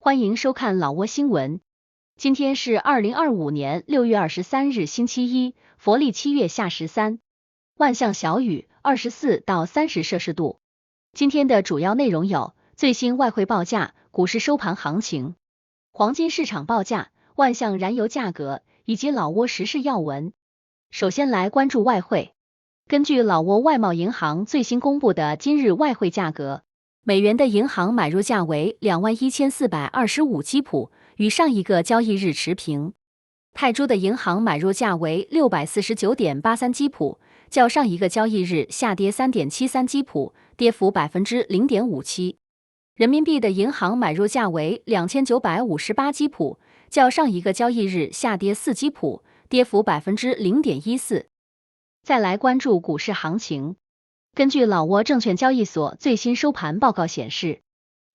欢迎收看老挝新闻。今天是2025年6月23日星期一，佛历7月下13，万象小雨，24到30摄氏度。今天的主要内容有：最新外汇报价、股市收盘行情、黄金市场报价、万象燃油价格以及老挝时事要闻。首先来关注外汇。根据老挝外贸银行最新公布的今日外汇价格，美元的银行买入价为21425基普，与上一个交易日持平。泰铢的银行买入价为649.83基普，较上一个交易日下跌3.73基普，跌幅0.57%。人民币的银行买入价为2958基普，较上一个交易日下跌4基普，跌幅0.14%。再来关注股市行情。根据老挝证券交易所最新收盘报告显示，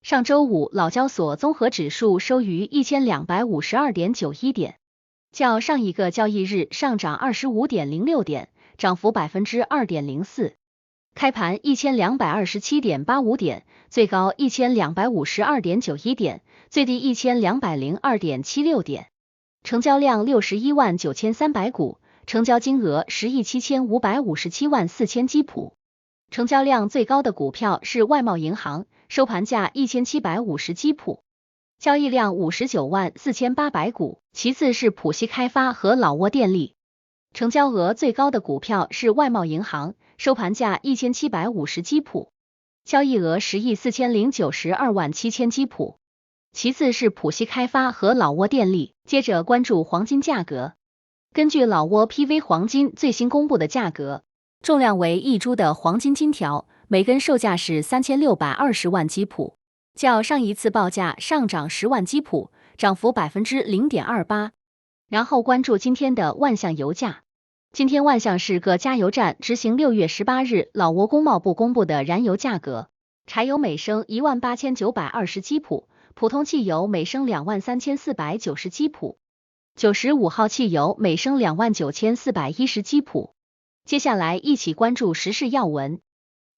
上周五老交所综合指数收于1252.91点，较上一个交易日上涨25.06点，涨幅2.04%。开盘1227.85点，最高1252.91点，最低1202.76点。成交量619300股，成交金额1075574000基普。成交量最高的股票是外贸银行，收盘价1750基普，交易量594800股，其次是浦西开发和老挝电力。成交额最高的股票是外贸银行，收盘价1750基普，交易额1040927000基普，其次是浦西开发和老挝电力。接着关注黄金价格。根据老挝 PV 黄金最新公布的价格，重量为1铢的黄金金条，每根售价是3620万基普，较上一次报价上涨10万基普，涨幅0.28%。然后关注今天的万象油价。今天万象市各加油站执行6月18日老挝工贸部公布的燃油价格，柴油每升18920基普，普通汽油每升23490基普，95号汽油每升29410基普。接下来一起关注时事要闻。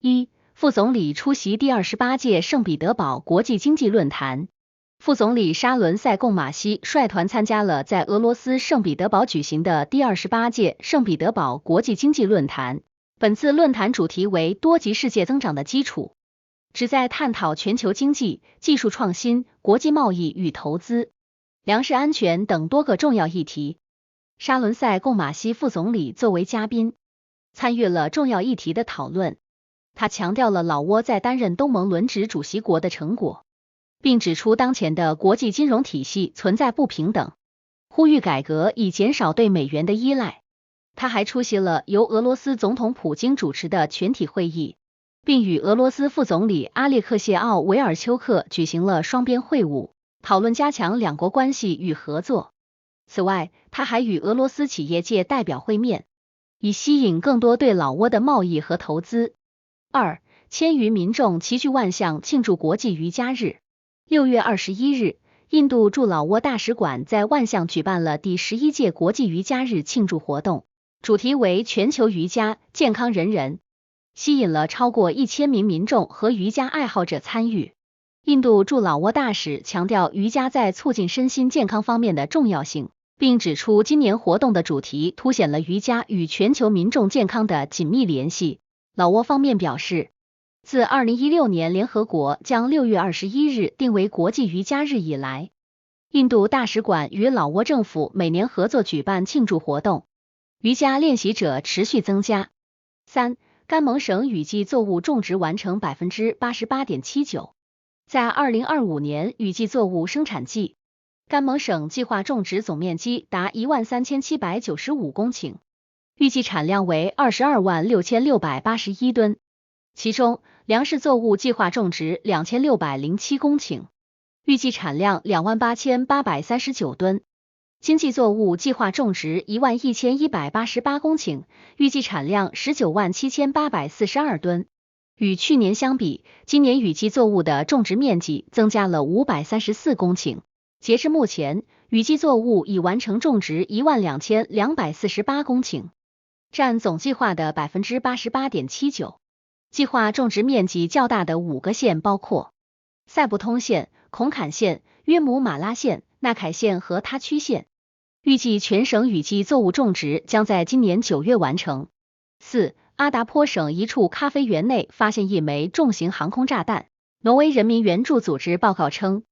1. 副总理出席第28届圣彼得堡国际经济论坛。副总理沙伦塞贡马西率团参加了在俄罗斯圣彼得堡举行的第28届圣彼得堡国际经济论坛。本次论坛主题为多极世界增长的基础，旨在探讨全球经济、技术创新、国际贸易与投资、粮食安全等多个重要议题。沙伦塞贡马西副总理作为嘉宾，参与了重要议题的讨论。他强调了老挝在担任东盟轮值主席国的成果，并指出当前的国际金融体系存在不平等，呼吁改革以减少对美元的依赖。他还出席了由俄罗斯总统普京主持的全体会议，并与俄罗斯副总理阿列克谢奥维尔丘克举行了双边会晤，讨论加强两国关系与合作。此外，他还与俄罗斯企业界代表会面，以吸引更多对老挝的贸易和投资。2. 千余民众齐聚万象庆祝国际瑜伽日。6月21日，印度驻老挝大使馆在万象举办了第11届国际瑜伽日庆祝活动，主题为全球瑜伽，健康人人，吸引了超过1000名民众和瑜伽爱好者参与。印度驻老挝大使强调瑜伽在促进身心健康方面的重要性，并指出今年活动的主题凸显了瑜伽与全球民众健康的紧密联系。老挝方面表示，自2016年联合国将6月21日定为国际瑜伽日以来，印度大使馆与老挝政府每年合作举办庆祝活动，瑜伽练习者持续增加。3. 甘盟省雨季作物种植完成 88.79%。在2025年雨季作物生产季，甘盟省计划种植总面积达13795公顷，预计产量为226681吨，其中粮食作物计划种植2607公顷，预计产量28839吨，经济作物计划种植11188公顷，预计产量197842吨。与去年相比，今年雨季作物的种植面积增加了534公顷。截至目前，雨季作物已完成种植12248公顷，占总计划的 88.79%。计划种植面积较大的5个县包括塞布通县、孔坎县、约姆马拉县、纳凯县和他曲县。预计全省雨季作物种植将在今年9月完成。4. 阿达颇省一处咖啡园内发现一枚重型航空炸弹。挪威人民援助组织报告称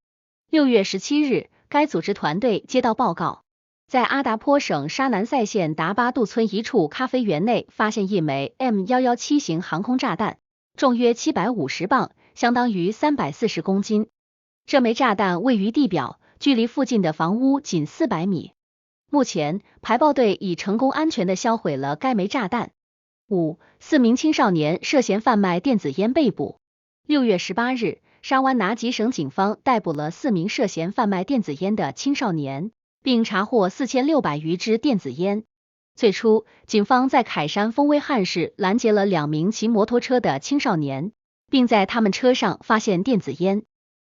，6月17日，该组织团队接到报告，在阿达颇省沙南塞县达巴杜村一处咖啡园内发现一枚 M117 型航空炸弹，重约750磅，相当于340公斤。这枚炸弹位于地表，距离附近的房屋仅400米。目前，排爆队已成功安全地销毁了该枚炸弹。5. 4名青少年涉嫌贩卖电子烟被捕。6月18日，沙湾拿吉省警方逮捕了4名涉嫌贩卖电子烟的青少年，并查获4600余支电子烟。最初，警方在凯山丰威汉市拦截了2名骑摩托车的青少年，并在他们车上发现电子烟。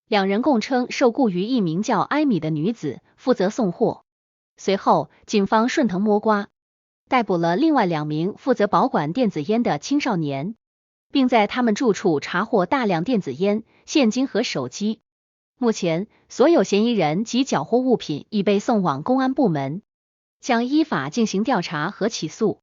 2人供称受雇于一名叫艾米的女子，负责送货。随后，警方顺藤摸瓜，逮捕了另外2名负责保管电子烟的青少年，并在他们住处查获大量电子烟、现金和手机。目前，所有嫌疑人及缴获物品已被送往公安部门，将依法进行调查和起诉。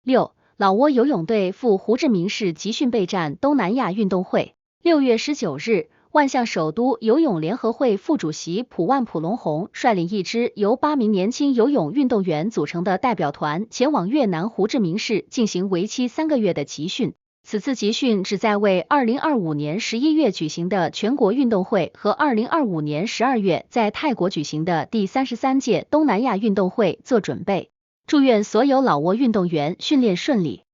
6. 老挝游泳队赴胡志明市集训备战东南亚运动会。6月19日，万象首都游泳联合会副主席普万普隆洪率领一支由8名年轻游泳运动员组成的代表团前往越南胡志明市进行为期3个月的集训。此次集训旨在为2025年11月举行的全国运动会和2025年12月在泰国举行的第33届东南亚运动会做准备。祝愿所有老挝运动员训练顺利，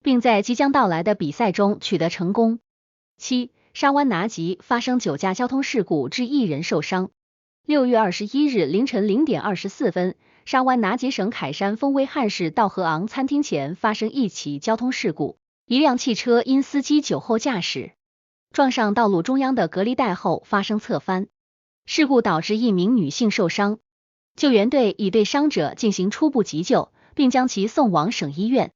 并在即将到来的比赛中取得成功。7. 沙湾拿吉发生9架交通事故，致1人受伤。6月21日凌晨0点24分，沙湾拿吉省凯山丰威汉市道和昂餐厅前发生一起交通事故，一辆汽车因司机酒后驾驶，撞上道路中央的隔离带后发生侧翻，事故导致1名女性受伤。救援队已对伤者进行初步急救，并将其送往省医院。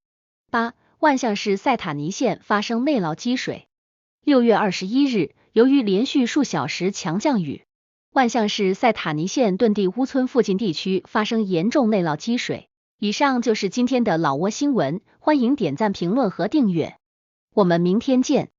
8. 万象市塞塔尼县发生内涝积水。6月21日，由于连续数小时强降雨，万象市塞塔尼县顿地乌村附近地区发生严重内涝积水。以上就是今天的老挝新闻，欢迎点赞、评论和订阅，我们明天见。